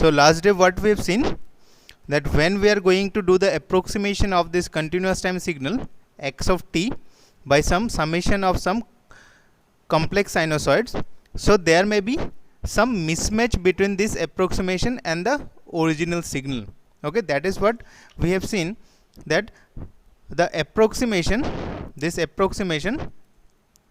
So last day what we have seen, that when we are going to do the approximation of this continuous time signal x of t by some summation of some complex sinusoids, so there may be some mismatch between this approximation and the original signal. Okay, that is what we have seen, that the approximation, this approximation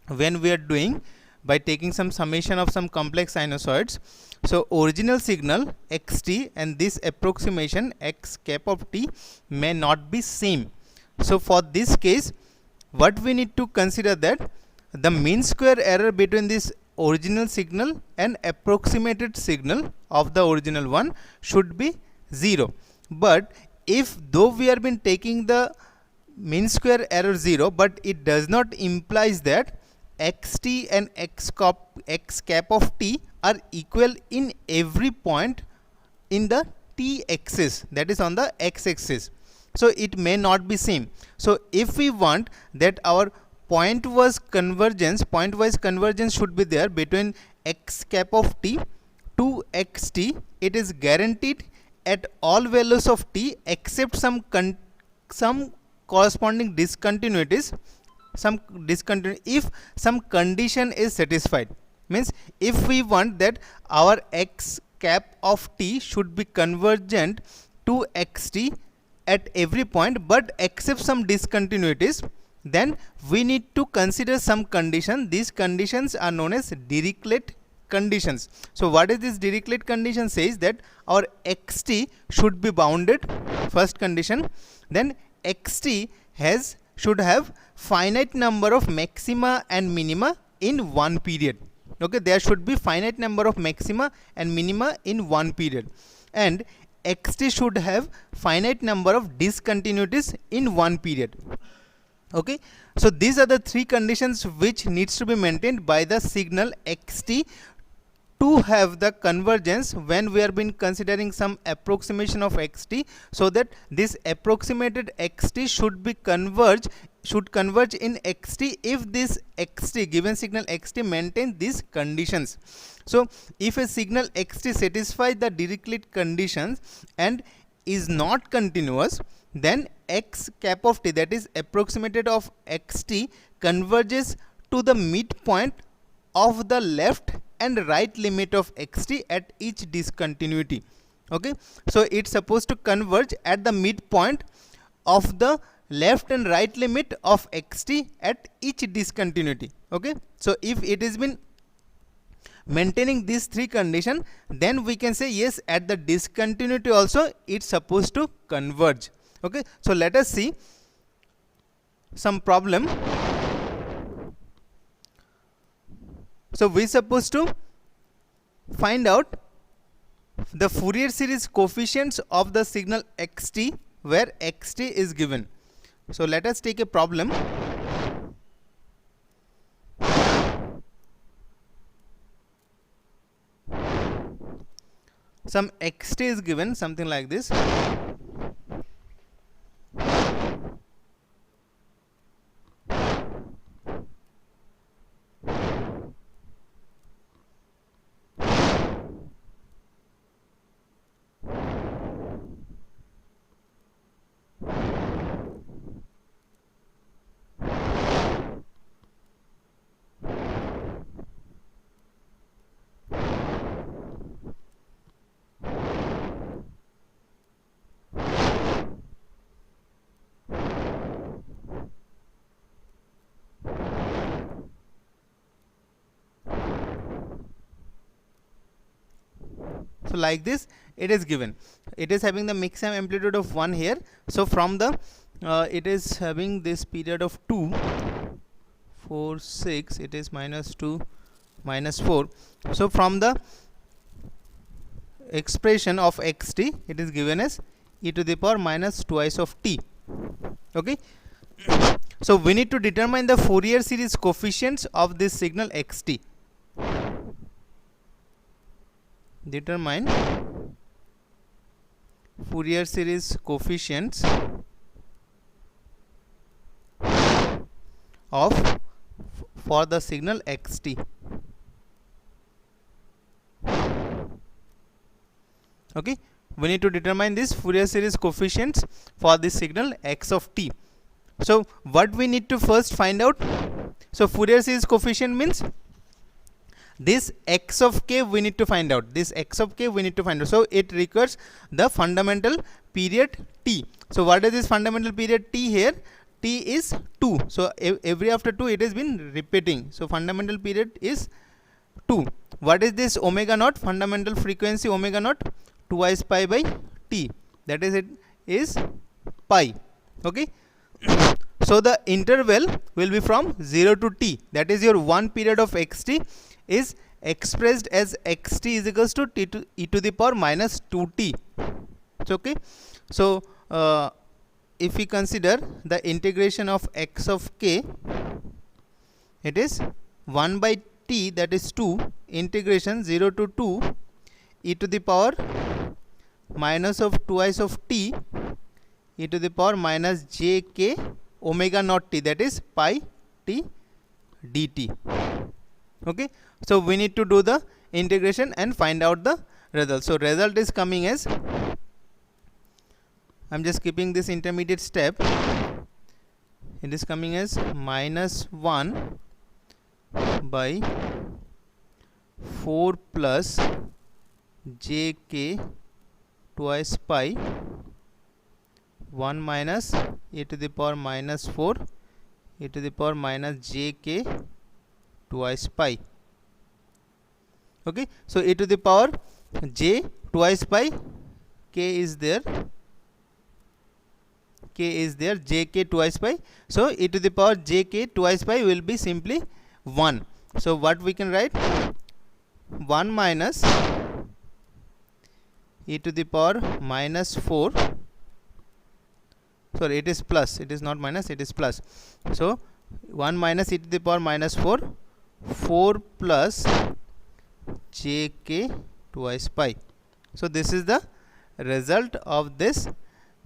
when we are doing by taking some summation of some complex sinusoids, so original signal xt and this approximation x cap of t may not be same. So for this case, what we need to consider, that the mean square error between this original signal and approximated signal of the original one should be 0. But if though we have been taking the mean square error 0, but it does not implies that xt and x cap of t are equal in every point in the t axis, that is on the x axis. So it may not be same. So if we want that our pointwise convergence should be there between x cap of t to xt, it is guaranteed at all values of t except some corresponding discontinuities, if some condition is satisfied. Means if we want that our x cap of t should be convergent to xt at every point but except some discontinuities, then we need to consider some condition. These conditions are known as Dirichlet conditions. So what is this Dirichlet condition? Says that our xt should be bounded, first condition. Then xt should have finite number of maxima and minima in one period. Okay, there should be finite number of maxima and minima in one period, and xt should have finite number of discontinuities in one period. Okay, so these are the three conditions which needs to be maintained by the signal xt to have the convergence when we have been considering some approximation of xt, so that this approximated xt should converge in xt if this xt, given signal xt, maintain these conditions. So if a signal xt satisfies the Dirichlet conditions and is not continuous, then x cap of t, that is approximated of xt, converges to the midpoint of the left and right limit of xt at each discontinuity. Okay, so it's supposed to converge at the midpoint of the left and right limit of xt at each discontinuity. Okay, so if it has been maintaining these three conditions, then we can say yes, at the discontinuity also it's supposed to converge. Okay, so let us see some problem. So we supposed to find out the Fourier series coefficients of the signal xt where xt is given. So let us take a problem. Some xt is given, something like this. So like this it is given. It is having the maximum amplitude of 1 here. So from the it is having this period of 2, 4, 6, it is -2, -4. So from the expression of xt, it is given as e to the power minus twice of t. Okay, so we need to determine the Fourier series coefficients of this signal xt. Determine Fourier series coefficients of for the signal xt. Okay, we need to determine this Fourier series coefficients for this signal x of t. So what we need to first find out, so Fourier series coefficient means this x of k we need to find out, this x of k we need to find out. So it requires the fundamental period t. So what is this fundamental period t here? T is 2. So every after 2 it has been repeating. So fundamental period is 2. What is this omega naught? Fundamental frequency omega naught twice pi by t, that is, it is pi. Okay. So the interval will be from 0 to t, that is your one period of xt is expressed as xt is equals to t to e to the power minus 2t. It's okay. So if we consider the integration of x of k, it is 1 by t, that is 2, integration 0 to 2 e to the power minus of twice of t e to the power minus jk omega naught t, that is pi t dt. Okay. So we need to do the integration and find out the result. So result is coming as, I'm just keeping this intermediate step, it is coming as minus 1 by 4 plus jk twice pi 1 minus e to the power minus 4 e to the power minus jk twice pi. Okay. So e to the power j twice pi, k is there, jk twice pi. So e to the power jk twice pi will be simply 1. So what we can write, 1 minus e to the power minus 4, sorry, it is plus, it is not minus, it is plus. So 1 minus e to the power minus 4, 4 plus jk twice pi. So this is the result of this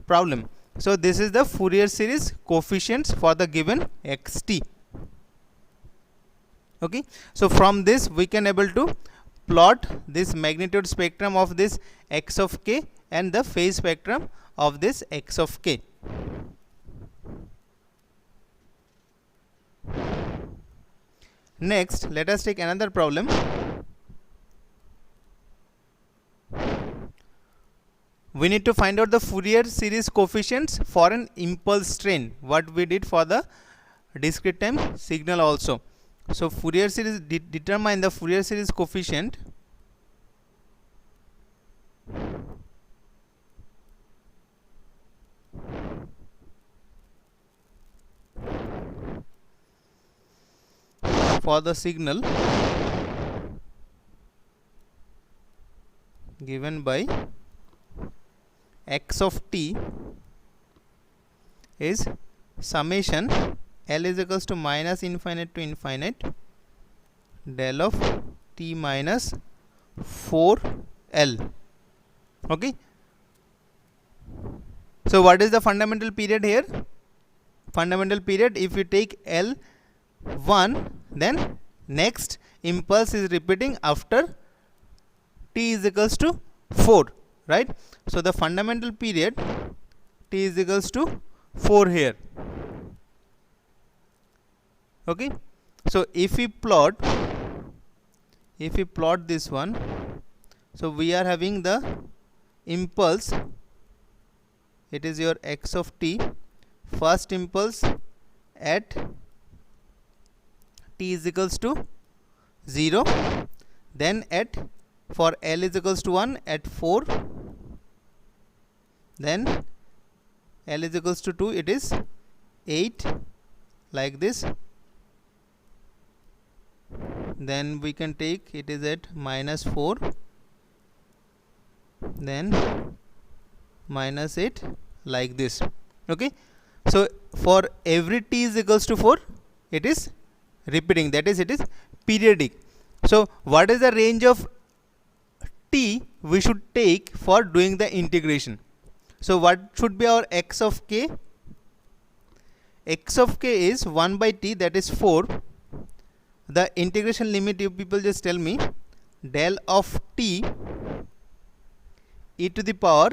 problem. So this is the Fourier series coefficients for the given xt. Okay. So from this we can able to plot this magnitude spectrum of this x of k and the phase spectrum of this x of k. Next, let us take another problem. We need to find out the Fourier series coefficients for an impulse train, what we did for the discrete time signal also. So Fourier series, determine the Fourier series coefficient for the signal given by x of t is summation L is equals to minus infinite to infinite del of t minus 4L. Okay. So what is the fundamental period here? Fundamental period, if you take L1, then next impulse is repeating after t is equals to 4, right? So the fundamental period t is equals to 4 here. Okay. So if we plot this one, so we are having the impulse, it is your x of t, first impulse at t is equals to 0, then at, for L is equals to 1 at 4, then L is equals to 2, it is 8, like this. Then we can take, it is at minus 4, then minus 8, like this. Okay. So for every t is equals to 4, it is repeating, that is, it is periodic. So what is the range of t we should take for doing the integration? So what should be our x of k? X of k is 1 by t, that is 4. The integration limit, you people just tell me, del of t e to the power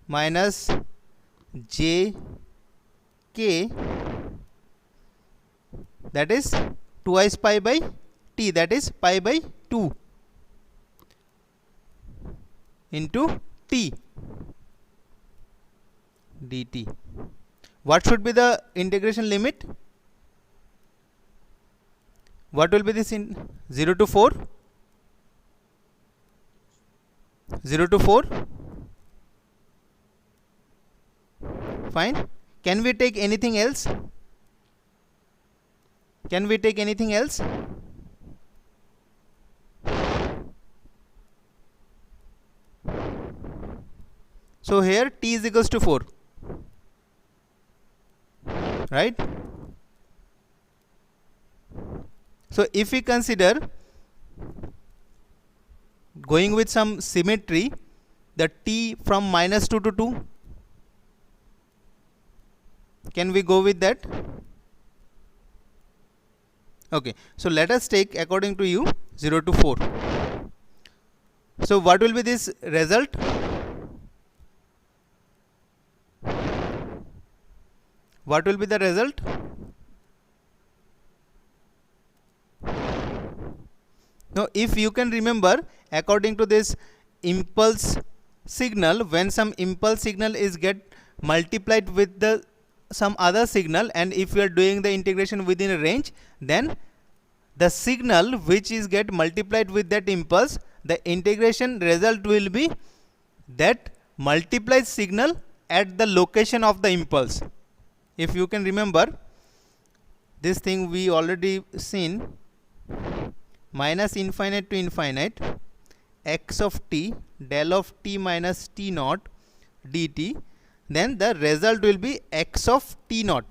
minus j k, that is twice pi by t, that is pi by 2 into t dt. What should be the integration limit? What will be this in 0 to 4? 0 to 4. Fine. Can we take anything else? Can we take anything else? So here t is equals to 4, right? So if we consider going with some symmetry, the t from minus 2 to 2, can we go with that? Okay, so let us take according to you 0 to 4. So what will be this result? What will be the result? Now if you can remember, according to this impulse signal, when some impulse signal is get multiplied with the some other signal, and if we are doing the integration within a range, then the signal which is get multiplied with that impulse, the integration result will be that multiplied signal at the location of the impulse. If you can remember, this thing we already seen, minus infinite to infinite x of t del of t minus t naught dt, then the result will be x of t naught,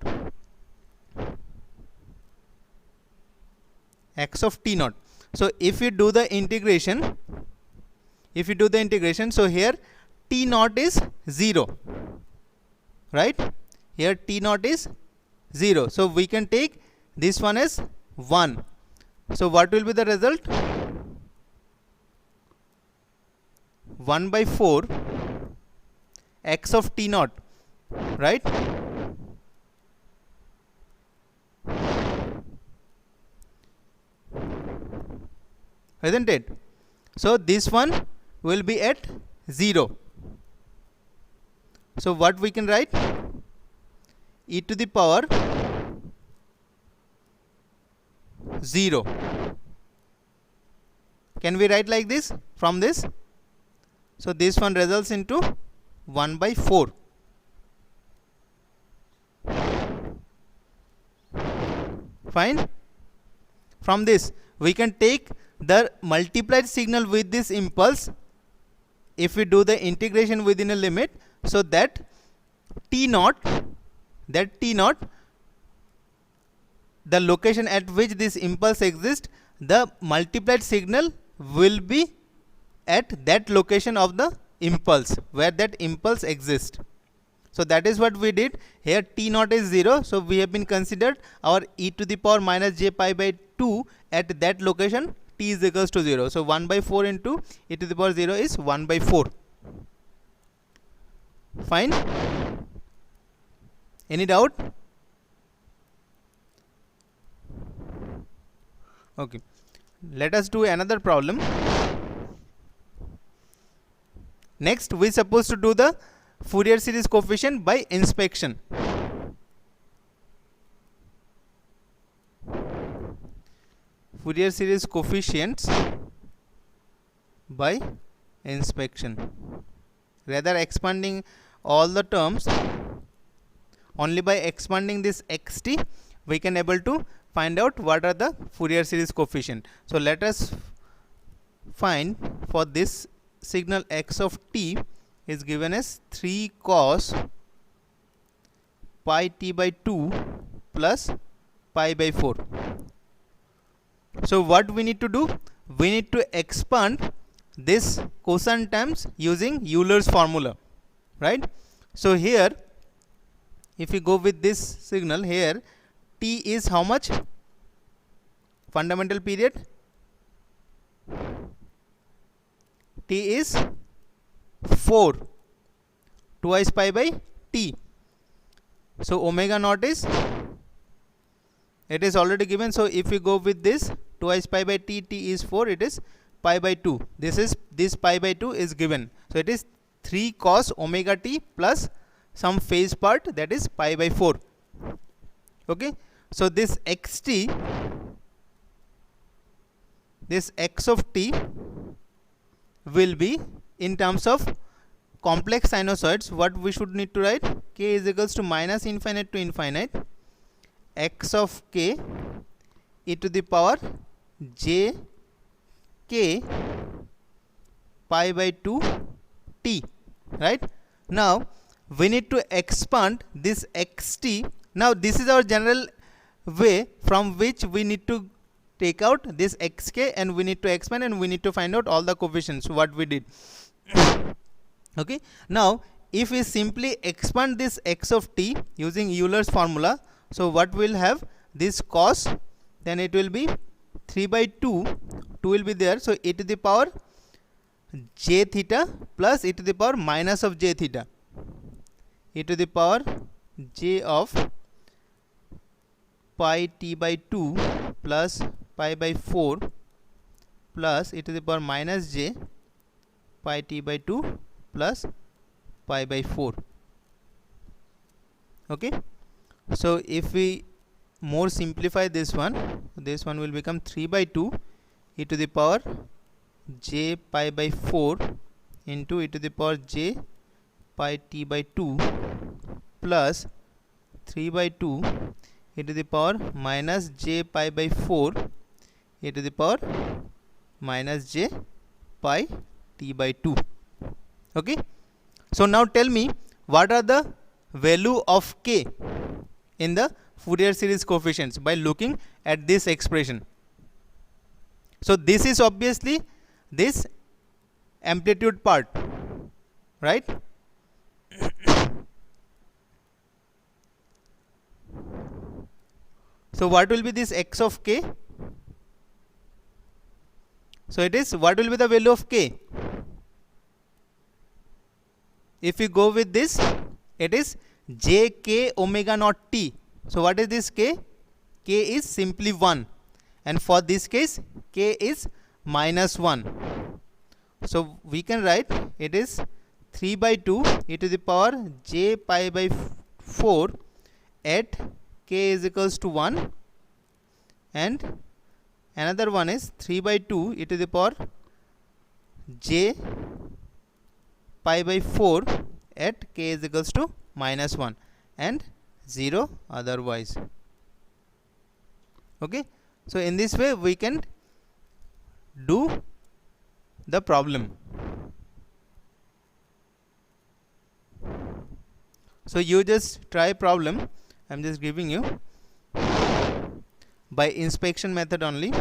x of t naught. So if you do the integration, so here t naught is 0, right? Here t naught is 0, so we can take this one as 1. So what will be the result? 1 by 4 x of t naught, right? Isn't it? So this one will be at 0. So what we can write? E to the power 0. Can we write like this from this? So this one results into 1 by 4. Fine. From this we can take the multiplied signal with this impulse if we do the integration within a limit, so that t naught, the location at which this impulse exists, the multiplied signal will be at that location of the impulse where that impulse exists. So that is what we did. Here t naught is 0, so we have been considered our e to the power minus j pi by 2 at that location t is equals to 0. So 1 by 4 into e to the power 0 is 1 by 4. Fine. Any doubt? Okay, let us do another problem. Next we supposed to do the Fourier series coefficient by inspection. Fourier series coefficients by inspection. Rather expanding all the terms, only by expanding this xt we can able to find out what are the Fourier series coefficient. So let us find for this signal x of t is given as 3 cos pi t by 2 plus pi by 4. So what we need to do? We need to expand this cosine terms using Euler's formula, right? So here if we go with this signal, here t is how much? Fundamental period t is 4 twice pi by t. So omega naught is, it is already given. So if we go with this twice pi by t, t is 4, it is pi by 2. This pi by 2 is given. So it is 3 cos omega t plus some phase part, that is pi by 4. Okay. So this xt, this x of t will be in terms of complex sinusoids. What we should need to write? K is equals to minus infinite to infinite x of k e to the power j k pi by 2 t, right? Now we need to expand this xt. Now this is our general way from which we need to take out this xk, and we need to expand, and we need to find out all the coefficients what we did. Okay. Now if we simply expand this x of t using Euler's formula, so what we'll have, this cos, then it will be 3 by 2, 2 will be there, so e to the power j theta plus e to the power minus of j theta, e to the power j of pi t by 2 plus pi by 4 plus e to the power minus j pi t by 2 plus pi by 4. Okay. So if we more simplify this one will become 3 by 2 e to the power j pi by 4 into e to the power j pi t by 2 plus 3 by 2 e to the power minus j pi by 4 e to the power minus j pi t by 2. Okay. So now tell me, what are the value of k in the Fourier series coefficients by looking at this expression. So this is obviously this amplitude part, right? So what will be this x of k? So it is, what will be the value of k? If we go with this, it is j k omega naught t. So what is this k? K is simply 1, and for this case k is minus 1. So we can write it is 3 by 2 e to the power j pi by 4 at k is equals to 1, and another one is 3 by 2 e to the power j pi by 4 at k is equals to minus 1 and 0 otherwise. Okay. So in this way we can do the problem. So you just try problem, I am just giving you by inspection method only.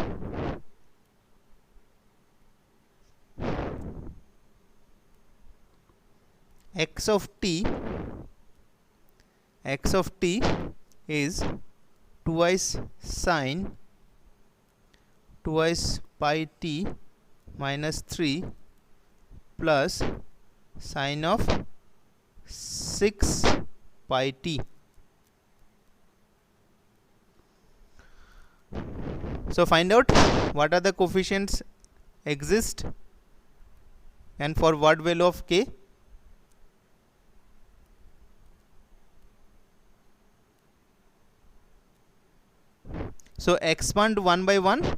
X of t is twice sine twice pi t minus 3 plus sine of 6 pi t. So find out what are the coefficients exist and for what value of k. So expand one by one.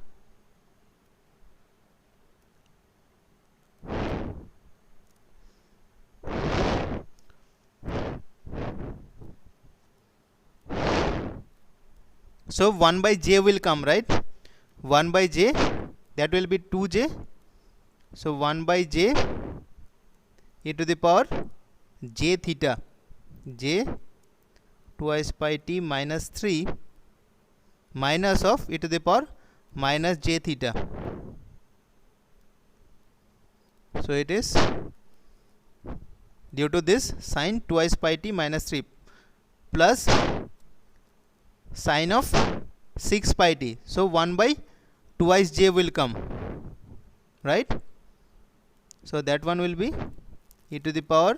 So 1 by j will come, right? 1 by j, that will be 2j. So 1 by j e to the power j theta, j twice pi t minus 3 minus of e to the power minus j theta. So it is due to this sine twice pi t minus 3 plus sine of 6 pi t. So 1 by twice j will come, right? So that one will be e to the power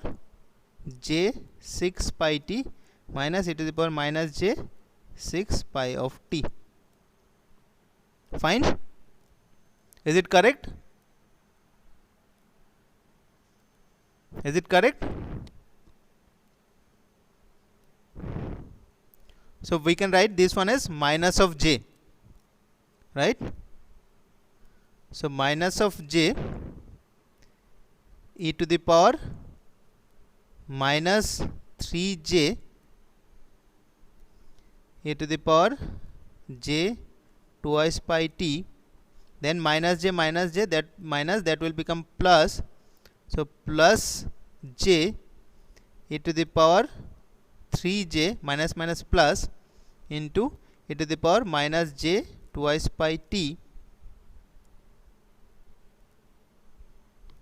j 6 pi t minus e to the power minus j 6 pi of t. Fine. Is it correct? Is it correct? So we can write this one as minus of j, right? So minus of j e to the power minus 3j e to the power j twice pi t, then minus j, that minus that will become plus, so plus j e to the power 3j minus minus plus into e to the power minus j twice pi t,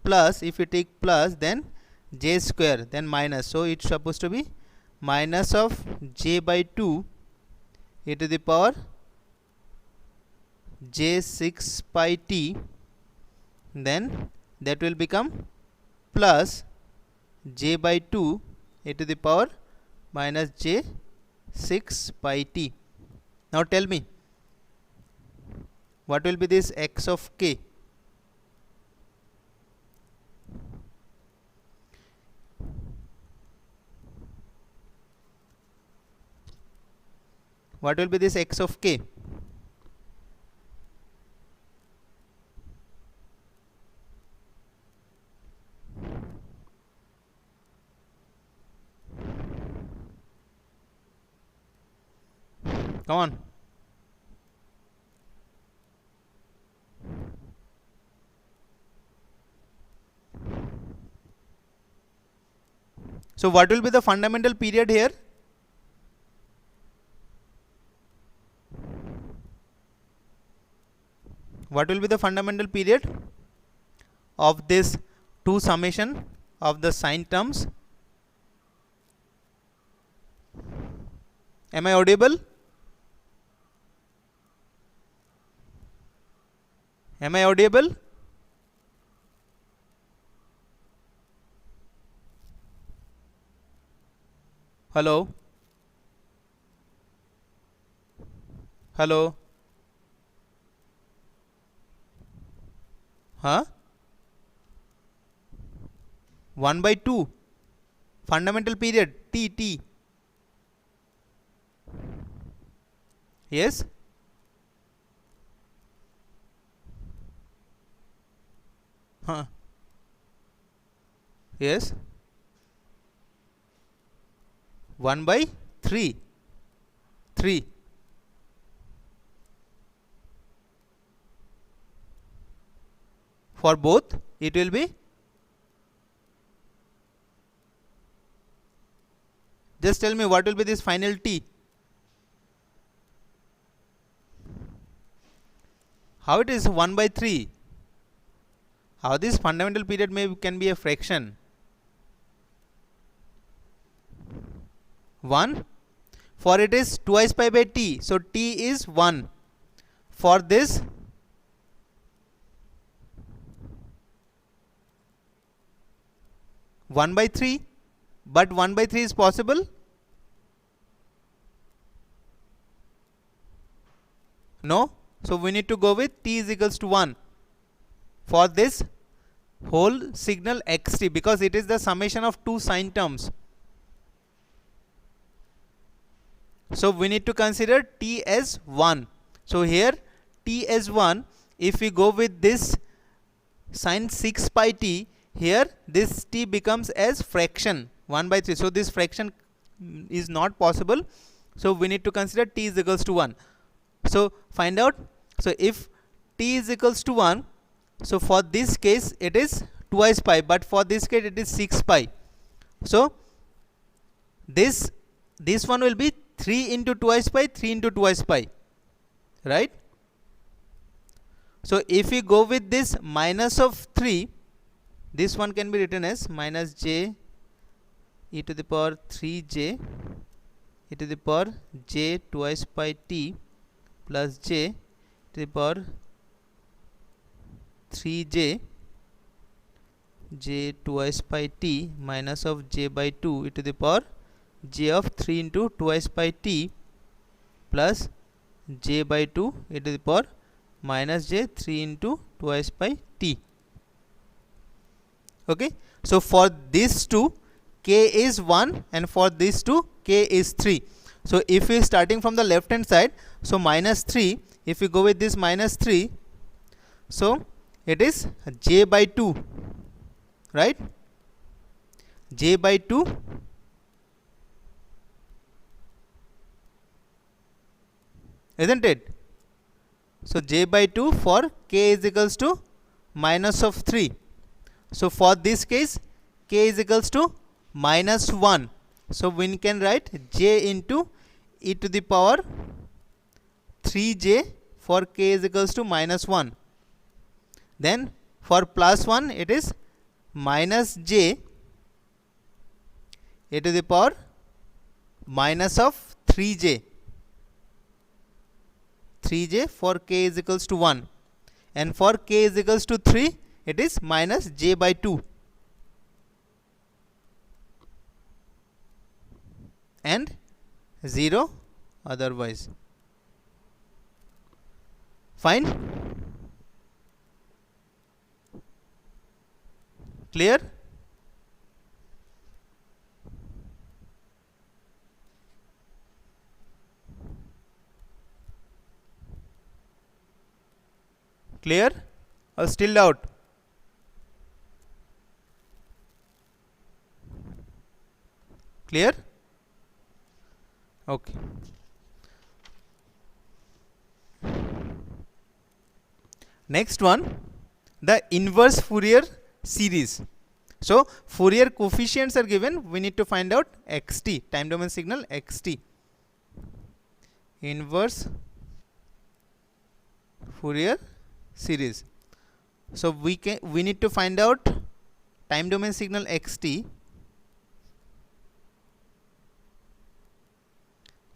plus if you take plus then j square, then minus, so it's supposed to be minus of j by 2 e to the power j 6 pi t, then that will become plus j by 2 e to the power minus j 6 pi t. Now tell me, what will be this x of k? What will be this x of k? Come on. So what will be the fundamental period here? What will be the fundamental period of this 2 summation of the sine terms? Am I audible? Am I audible? Hello? Hello? Huh? 1 by 2 fundamental period t. Yes? Huh? Yes? 1 by 3. For both it will be, just tell me what will be this final t. How it is 1 by 3? How this fundamental period can be a fraction? 1. For it is twice pi by t, so t is 1. For this 1 by 3, but 1 by 3 is possible? No? So we need to go with t is equals to 1 for this whole signal xt, because it is the summation of 2 sine terms. So we need to consider t as 1. So here t as 1, if we go with this sine 6 pi t, here this t becomes as fraction 1 by 3. So this fraction is not possible. So we need to consider t is equals to 1. So find out. So if t is equals to 1, so for this case it is twice pi, but for this case it is 6 pi. So this one will be 3 into twice pi, 3 into twice pi, right? So if we go with this minus of 3, this one can be written as minus j e to the power 3j e to the power j twice pi t plus j to the power 3j j twice by t minus of j by 2 e to the power j of 3 into twice by t plus j by 2 e to the power minus j 3 into twice by t. Okay, so for these two k is 1 and for these two k is 3. So if we starting from the left hand side, so minus 3, if we go with this minus 3, so it is j by 2, right? J by 2 isn't it? So j by 2 for k is equals to minus of 3. So for this case k is equals to minus 1. So we can write j into e to the power 3j for k is equals to minus 1. Then for plus 1 it is minus j e to the power minus of 3j for k is equals to 1, and for k is equals to 3 it is minus j by 2, and 0 otherwise. Fine? Clear? Clear or still doubt? Clear? Okay. Next one, the inverse Fourier series. So Fourier coefficients are given, we need to find out xt, time domain signal xt. Inverse Fourier series. So we need to find out time domain signal xt.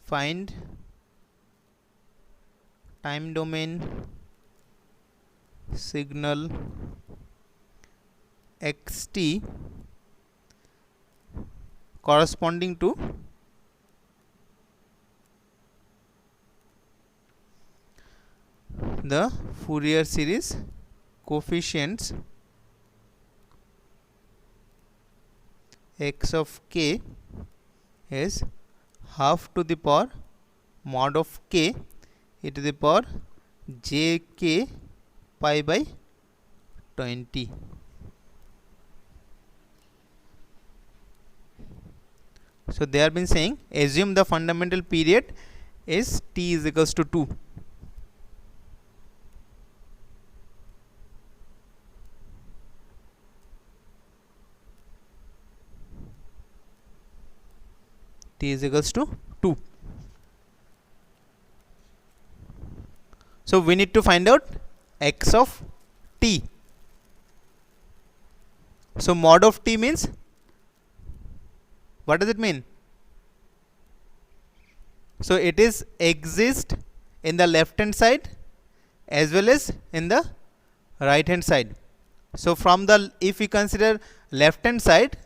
Find time domain signal xt corresponding to the Fourier series coefficients x of k is half to the power mod of k e to the power j k pi by 20. So they have been saying assume the fundamental period is t is equals to 2. T is equals to 2. So we need to find out x of t. So mod of t means, what does it mean? So it is exist in the left hand side as well as in the right hand side. So from the, if we consider left hand side,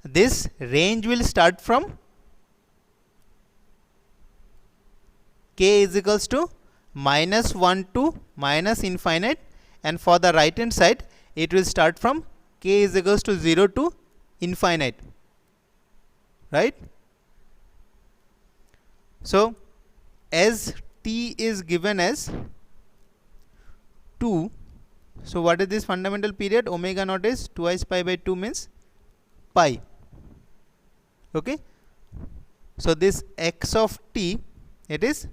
this range will start from k is equals to minus 1 to minus infinite, and for the right hand side it will start from k is equals to 0 to infinite, right? So as t is given as 2, so what is this fundamental period? Omega naught is twice pi by 2 means pi. Okay, so this x of t, it is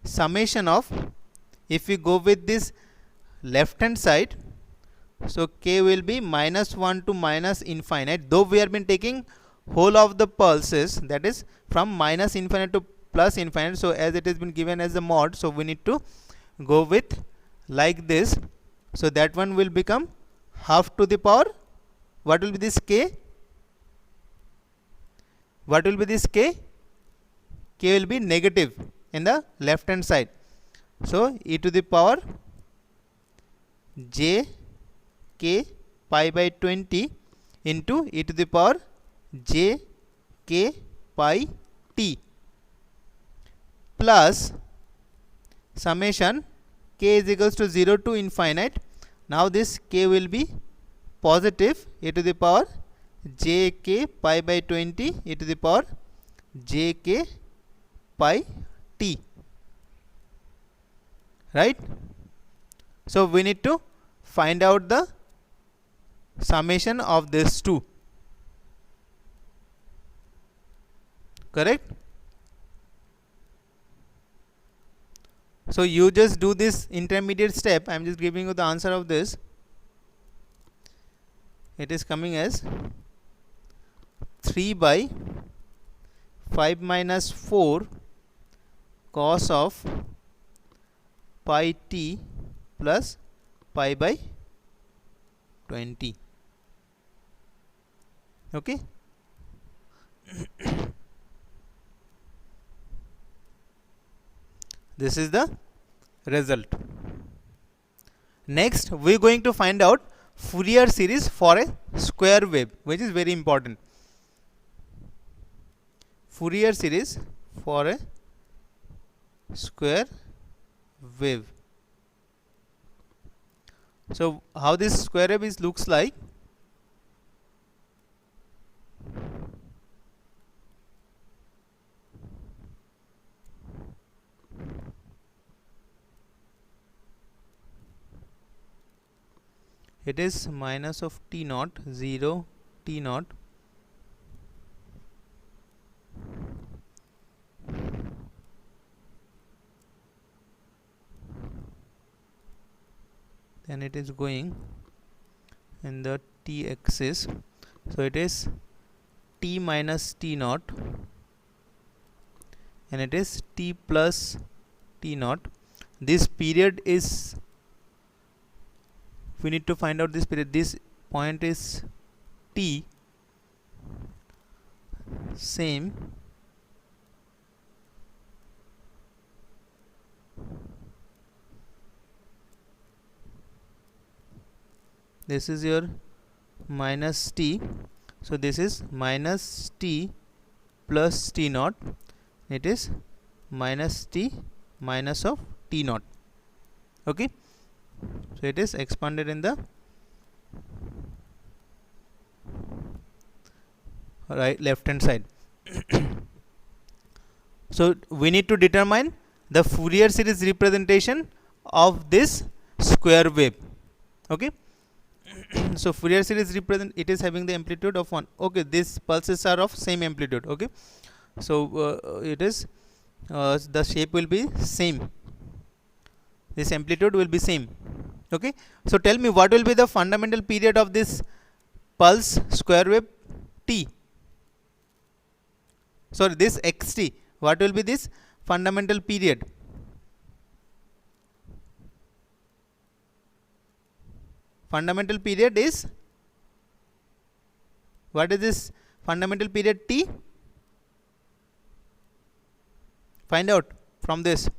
summation of, if we go with this left hand side, so k will be minus 1 to minus infinite, though we have been taking whole of the pulses, that is from minus infinite to plus infinite. So as it has been given as a mod, so we need to go with like this. So that one will become half to the power, what will be this k? What will be this k? K will be negative in the left hand side. So e to the power j k pi by 20 into e to the power j k pi t plus summation k is equals to 0 to infinite. Now this k will be positive e to the power j k pi by 20 e to the power j k pi t, right? So we need to find out the summation of these two, correct? So you just do this intermediate step. I am just giving you the answer of this. It is coming as 3 by 5 minus 4 cos of pi t plus pi by 20. Okay. This is the result. Next we are going to find out Fourier series for a square wave, which is very important. Fourier series for a square wave. So how this square wave is looks like? It is minus of t naught, 0 t naught, then it is going in the t axis, so it is t minus t naught and it is t plus t naught. This period is, we need to find out this period. This point is t, same, this is your minus t, so this is minus t plus t naught, it is minus t minus of t naught. Okay, so it is expanded in the right left hand side. So we need to determine the Fourier series representation of this square wave. Okay. So Fourier series represent, it is having the amplitude of 1. Okay, these pulses are of same amplitude. Okay, so it is the shape will be same, this amplitude will be same. Okay, so tell me what will be the fundamental period of this pulse square wave t, sorry, this xt, what will be this fundamental period? Fundamental period is, what is this fundamental period t? Find out from this.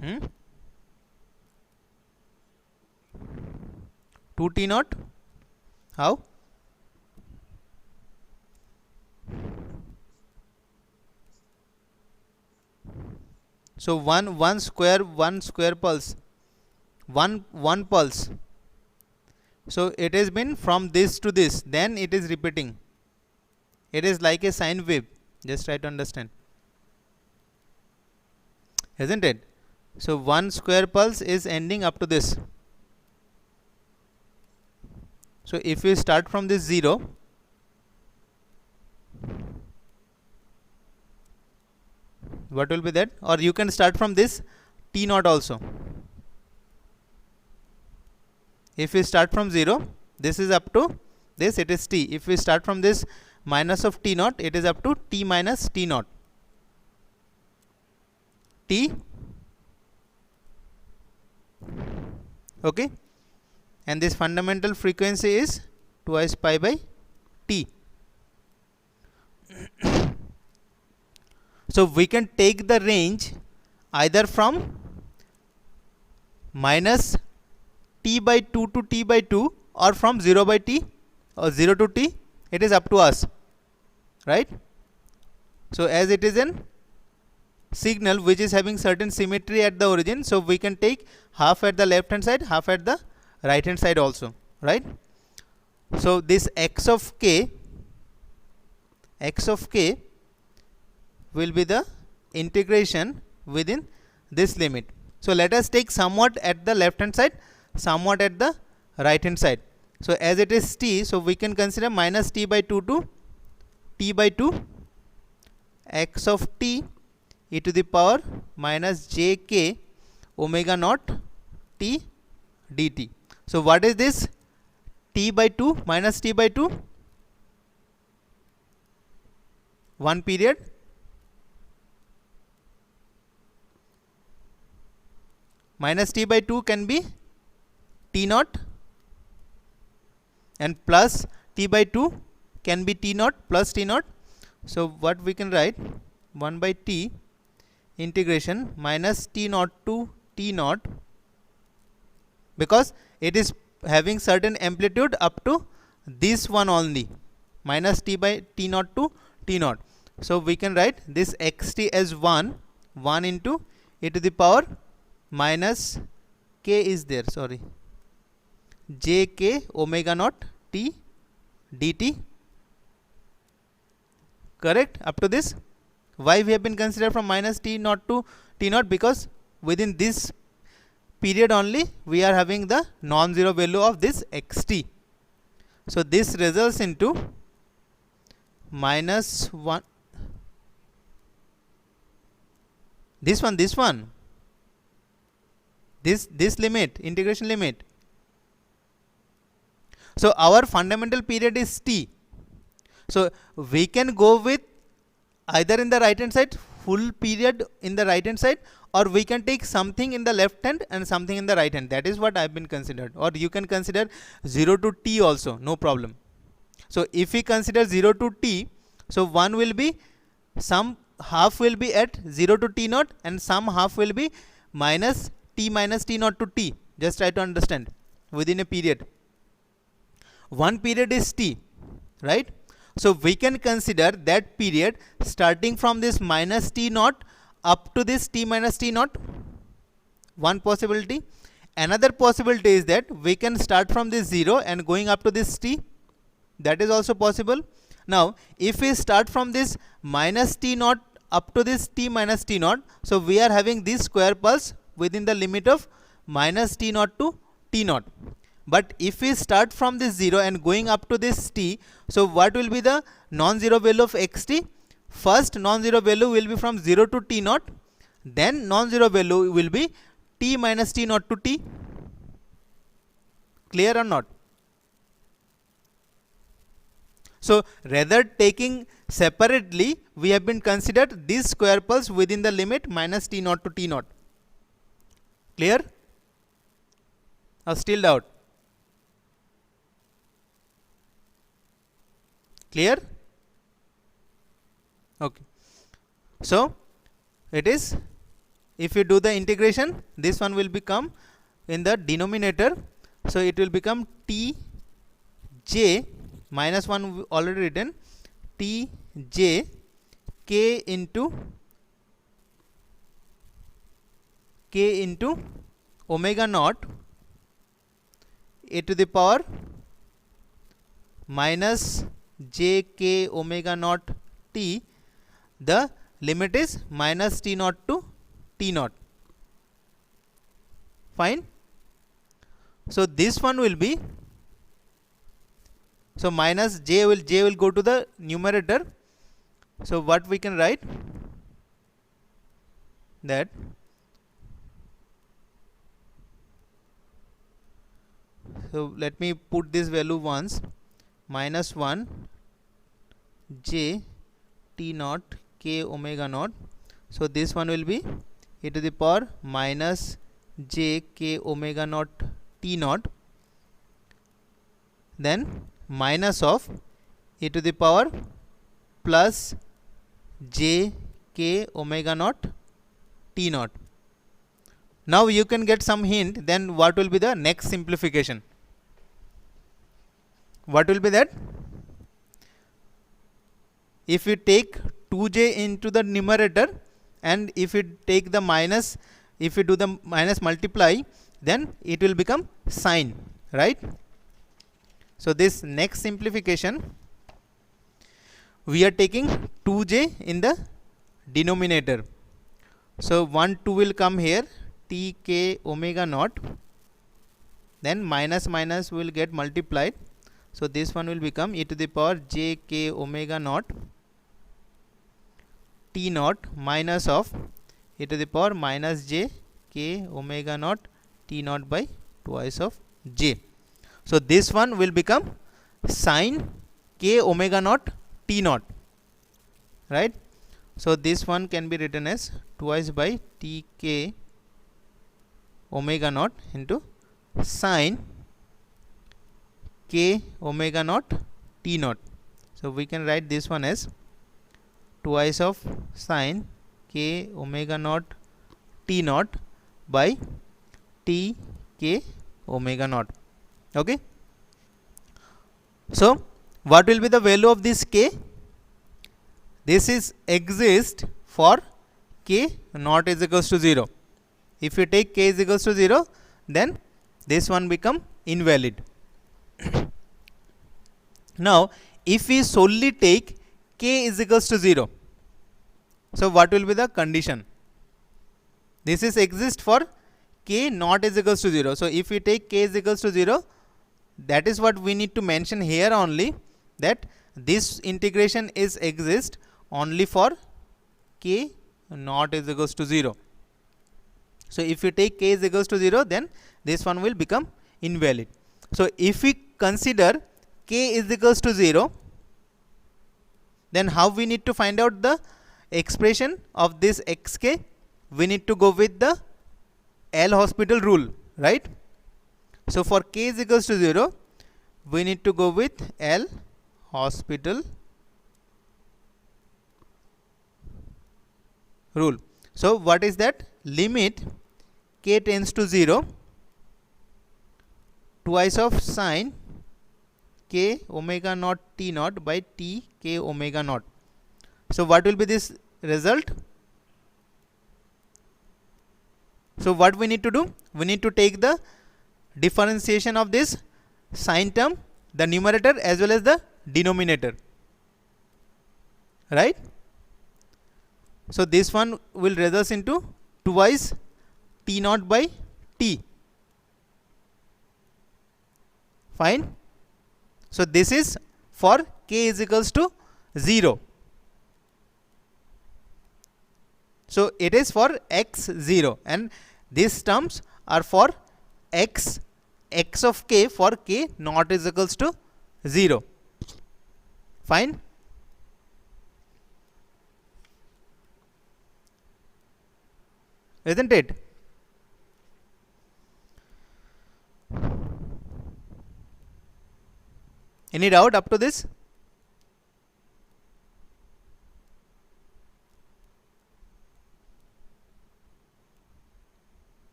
Hmm? 2 t naught, how? So one square pulse, one pulse. So it has been from this to this, then it is repeating. It is like a sine wave. Just try to understand, isn't it? So one square pulse is ending up to this. So if you start from this 0, what will be that? Or you can start from this t naught also. If we start from 0, this is up to this, it is t. If we start from this minus of t naught, it is up to t minus t naught. T Okay, and this fundamental frequency is twice pi by t. So we can take the range either from minus t by 2 to t by 2 or from 0 by t or 0 to t. It is up to us, right? So as it is an signal which is having certain symmetry at the origin, so we can take half at the left hand side, half at the right hand side also, right? So this x of k will be the integration within this limit. So let us take somewhat at the left hand side, somewhat at the right hand side. So as it is t, so we can consider minus t by 2 to t by 2 x of t e to the power minus j k omega naught t dt. So what is this t by 2 minus t by 2? One period. Minus t by 2 can be t naught, and plus t by 2 can be t naught plus t naught. So what we can write, 1 by t integration minus t naught to t naught, because it is having certain amplitude up to this one only, minus t by t naught to t naught. So we can write this xt as 1 into e to the power minus k is there, sorry, j k omega naught t dt. Correct up to this. Why we have been considered from minus t naught to t naught? Because within this period only we are having the non-zero value of this xt. So this results into minus 1, this limit, integration limit. So our fundamental period is t. So we can go with either in the right hand side, full period in the right hand side, or we can take something in the left hand and something in the right hand. That is what I have been considered. Or you can consider 0 to t also, no problem. So if we consider 0 to t, so one will be, some half will be at 0 to t naught and some half will be minus t naught to t. Just try to understand within a period. One period is t, right? So we can consider that period starting from this minus t naught up to this t minus t naught. One possibility. Another possibility is that we can start from this 0 and going up to this t. That is also possible. Now if we start from this minus t naught up to this t minus t naught, so we are having this square pulse within the limit of minus t naught to t naught. But if we start from this 0 and going up to this t, so what will be the non-zero value of xt? First non-zero value will be from 0 to t naught, then non-zero value will be t minus t naught to t. Clear or not? So rather taking separately, we have been considered this square pulse within the limit minus t naught to t naught. Clear? Or still doubt? Clear? Okay. So it is, if you do the integration, this one will become in the denominator. So it will become t j minus 1 already written, t j k into omega naught a to the power minus j k omega naught t. The limit is minus t naught to t naught. Fine. So this one will be, so minus j will go to the numerator. So what we can write, that so let me put this value once, minus 1 j t naught k omega naught. So this one will be e to the power minus j k omega naught t naught, then minus of e to the power plus j k omega naught t naught. Now you can get some hint, then what will be the next simplification? What will be that? If you take 2j into the numerator and if you take the minus, if you do the minus multiply, then it will become sine, right? So this next simplification, we are taking 2j in the denominator. So 1 2 will come here, t k omega naught, then minus minus will get multiplied. So this one will become e to the power j k omega naught t naught minus of e to the power minus j k omega naught t naught by twice of j. So this one will become sine k omega naught t naught, right? So this one can be written as twice by t k omega naught into sine k omega naught t naught. So we can write this one as twice of sine k omega naught t naught by t k omega naught. Okay. So what will be the value of this k? This is exist for k not is equals to 0. If you take k is equals to 0, then this one become invalid. Now if we solely take k is equals to 0, so what will be the condition? This is exist for k not is equals to 0. So if we take k is equals to 0, that is what we need to mention here only, that this integration is exist only for k not is equals to 0. So if you take k is equals to 0, then this one will become invalid. So if we consider k is equals to 0, then how we need to find out the expression of this xk? We need to go with the L'Hospital rule, right? So for k is equals to 0, we need to go with L'Hospital rule. So what is that? Limit k tends to 0, twice of sine k omega naught t naught by t k omega naught. So what will be this result? So what we need to do? We need to take the differentiation of this sine term, the numerator as well as the denominator, right? So this one will result into twice t naught by t. Fine. So this is for k is equals to 0. So it is for x 0, and these terms are for x of k for k not is equals to 0. Fine. Isn't it? Any doubt up to this?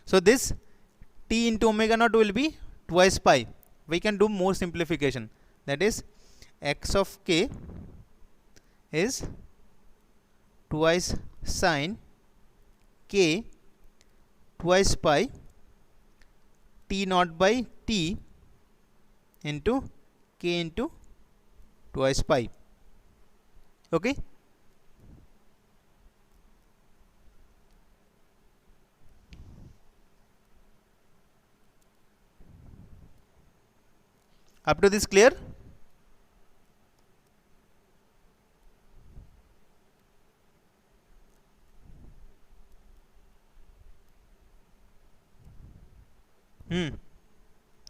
So this t into omega naught will be twice pi. We can do more simplification. That is x of k is twice sine k twice pi t naught by t into k into twice pi. Okay. Up to this clear?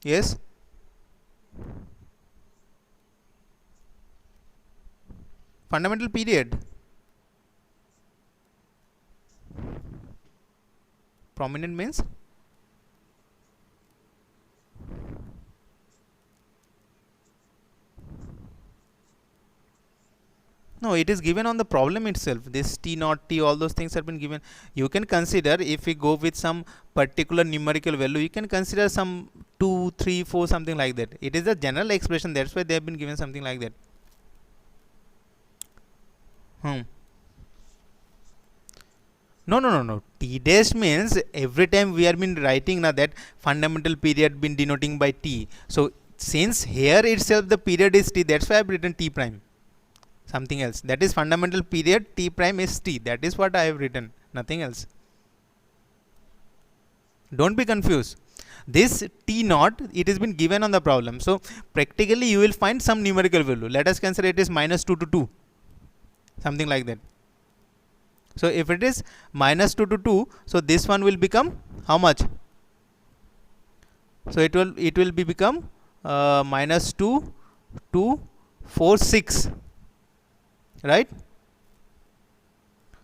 Yes. Fundamental period. Prominent means No, it is given on the problem itself. This T naught, T, all those things have been given. You can consider, if we go with some particular numerical value, you can consider some 2, 3, 4, something like that. It is a general expression, that's why they have been given something like that. No. T dash means every time we have been writing now that fundamental period been denoting by T. So since here itself the period is T, that's why I have written T prime. Something else. That is fundamental period, T prime is T. That is what I have written. Nothing else. Don't be confused. This T naught, it has been given on the problem. So practically you will find some numerical value. Let us consider it is minus 2 to 2. Something like that. So if it is minus 2 to 2, so this one will become how much? So it will be become minus 2 to 4, 6. Right?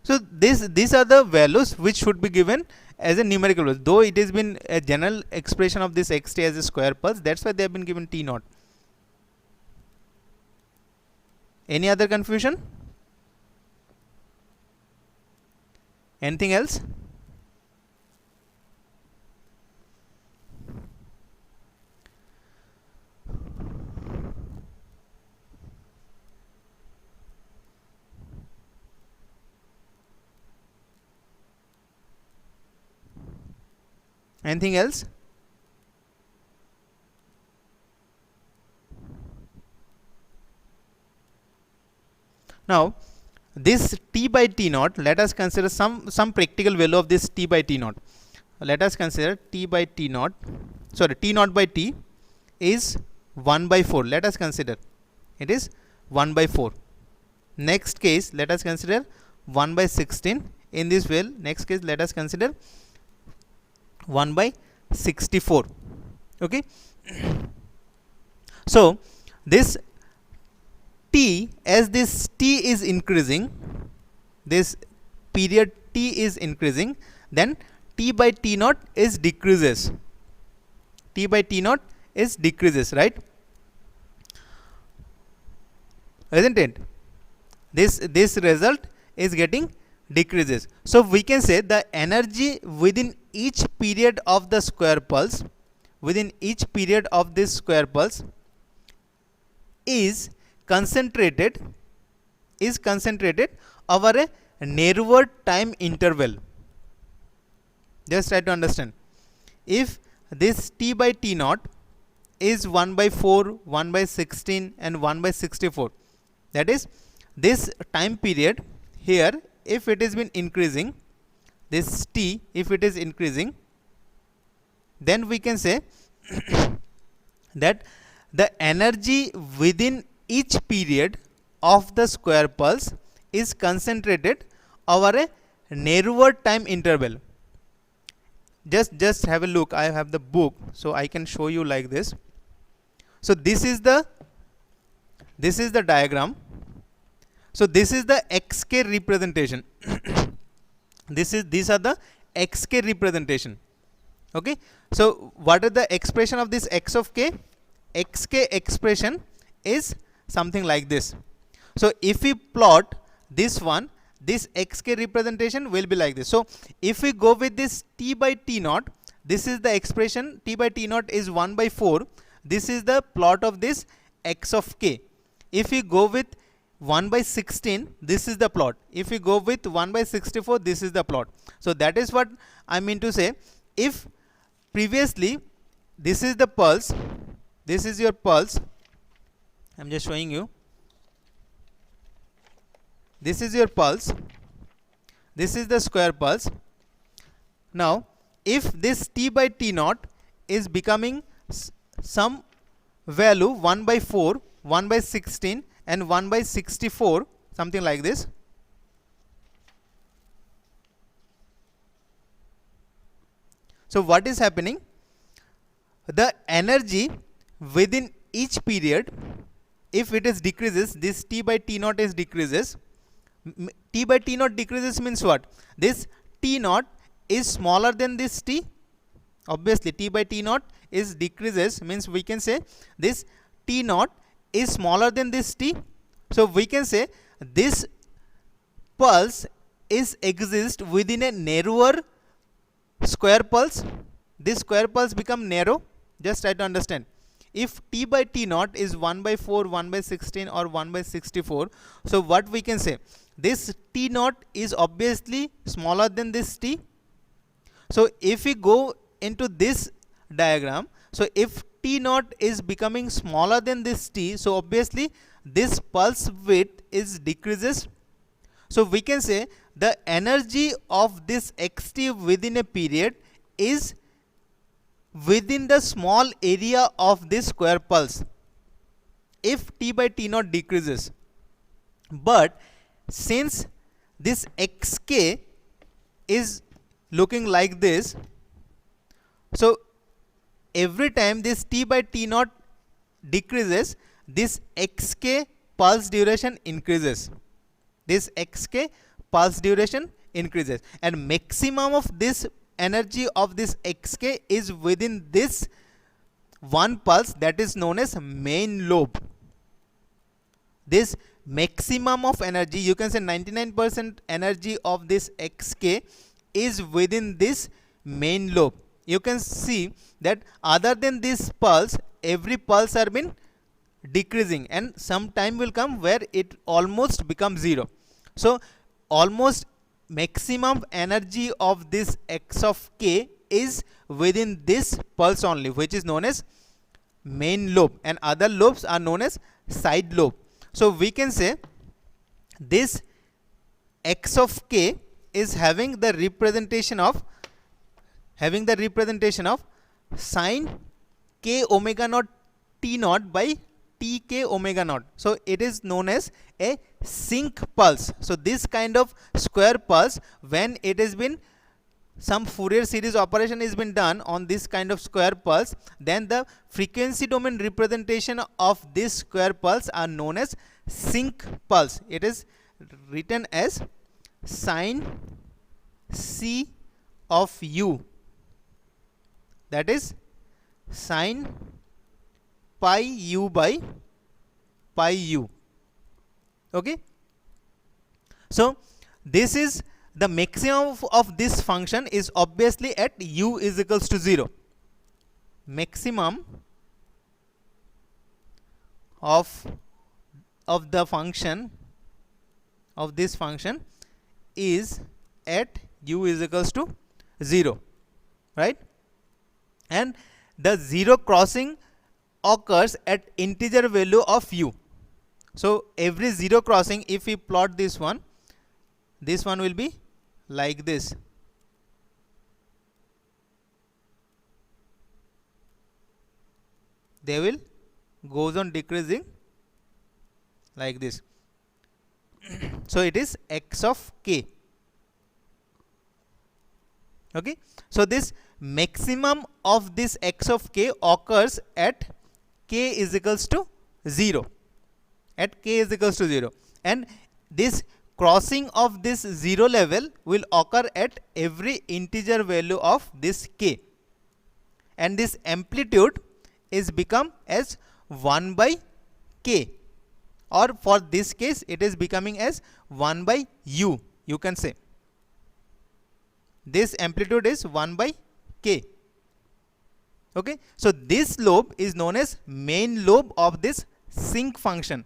So these are the values which should be given as a numerical value. Though it has been a general expression of this xt as a square pulse, that's why they have been given T naught. Any other confusion? Anything else? Anything else? Now this T by T naught, let us consider some practical value of this T by T naught. Let us consider T by T naught, sorry, T naught by T is 1 by 4. Let us consider it is 1 by 4. Next case, let us consider 1 by 16. In this way, next case, let us consider 1 by 64. Okay. So this T, as this T is increasing, this period T is increasing, then T by T naught is decreases. T by T naught is decreases, right? Isn't it? This result is getting decreases. So we can say the energy within each period of the square pulse, within each period of this square pulse is concentrated over a narrower time interval. Just try to understand. If this T by T naught is 1 by 4, 1 by 16 and 1 by 64, that is this time period here, if it has been increasing, this T, if it is increasing, then we can say that the energy within each period of the square pulse is concentrated over a narrower time interval. Just have a look. I have the book, so I can show you like this. So this is the diagram. So this is the xk representation. These are the xk representation. Okay. So what is the expression of this x of k? Xk expression is something like this. So if we plot this one, this xk representation will be like this. So if we go with this T by T naught, this is the expression. T by T naught is 1 by 4. This is the plot of this x of k. If we go with 1 by 16, this is the plot. If we go with 1 by 64, this is the plot. So that is what I mean to say. If previously this is the pulse, this is your pulse, I'm just showing you. This is your pulse. This is the square pulse. Now, if this T by T naught is becoming some value 1 by 4, 1 by 16 and 1 by 64, something like this. So what is happening? The energy within each period, if it is decreases, this T by T naught is decreases. T by T naught decreases means what? This T naught is smaller than this T. Obviously T by T naught is decreases, means we can say this T naught is smaller than this T. So we can say this pulse is exist within a narrower square pulse. This square pulse become narrow. Just try to understand. If t by t naught is 1 by 4, 1 by 16 or 1 by 64, so what we can say? This t naught is obviously smaller than this t. So if we go into this diagram, so if t naught is becoming smaller than this t, so obviously this pulse width is decreases. So we can say the energy of this xt within a period is within the small area of this square pulse if t by t naught decreases. But since this xk is looking like this, so every time this t by t naught decreases, this xk pulse duration increases. This xk pulse duration increases, and maximum of this energy of this xk is within this one pulse, that is known as main lobe. This maximum of energy, you can say 99% energy of this xk is within this main lobe. You can see that other than this pulse, every pulse are been decreasing, and some time will come where it almost becomes zero. So almost maximum energy of this x of k is within this pulse only, which is known as main lobe, and other lobes are known as side lobe. So we can say this x of k is having the representation of sine k omega naught t naught by tk omega naught. So it is known as a sync pulse. So this kind of square pulse, when it has been some Fourier series operation has been done on this kind of square pulse, then the frequency domain representation of this square pulse are known as sync pulse. It is written as sine c of u, that is sine pi u by pi u. Okay, so this is the maximum of this function is obviously at u is equals to 0. Maximum of the function of this function is at u is equals to 0, right? And the 0 crossing occurs at integer value of u. So every 0 crossing, if we plot this one will be like this. They will goes on decreasing like this. So it is x of k. Okay, so this maximum of this x of k occurs at k is equals to 0. At k is equals to 0, and this crossing of this 0 level will occur at every integer value of this k, and this amplitude is become as 1 by k, or for this case it is becoming as 1 by u. You can say this amplitude is 1 by k. Okay, so this lobe is known as main lobe of this sync function,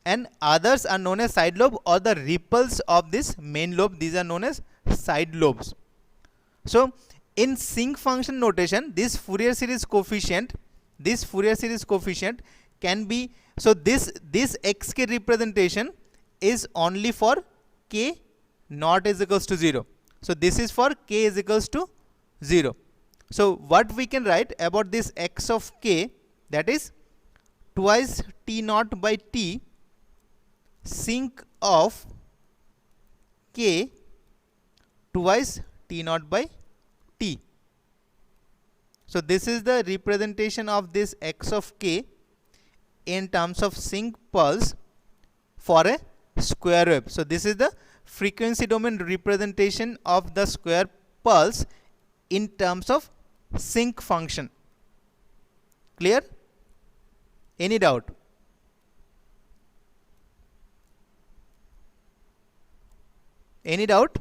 and others are known as side lobe, or the ripples of this main lobe, these are known as side lobes. So in sync function notation, this Fourier series coefficient can be, so this xk representation is only for k not is equals to 0. So this is for k is equals to 0. So what we can write about this x of k, that is twice t naught by t sync of k twice t naught by t. So this is the representation of this x of k in terms of sync pulse for a square wave. So this is the frequency domain representation of the square pulse in terms of sync function. Clear? Any doubt? Any doubt?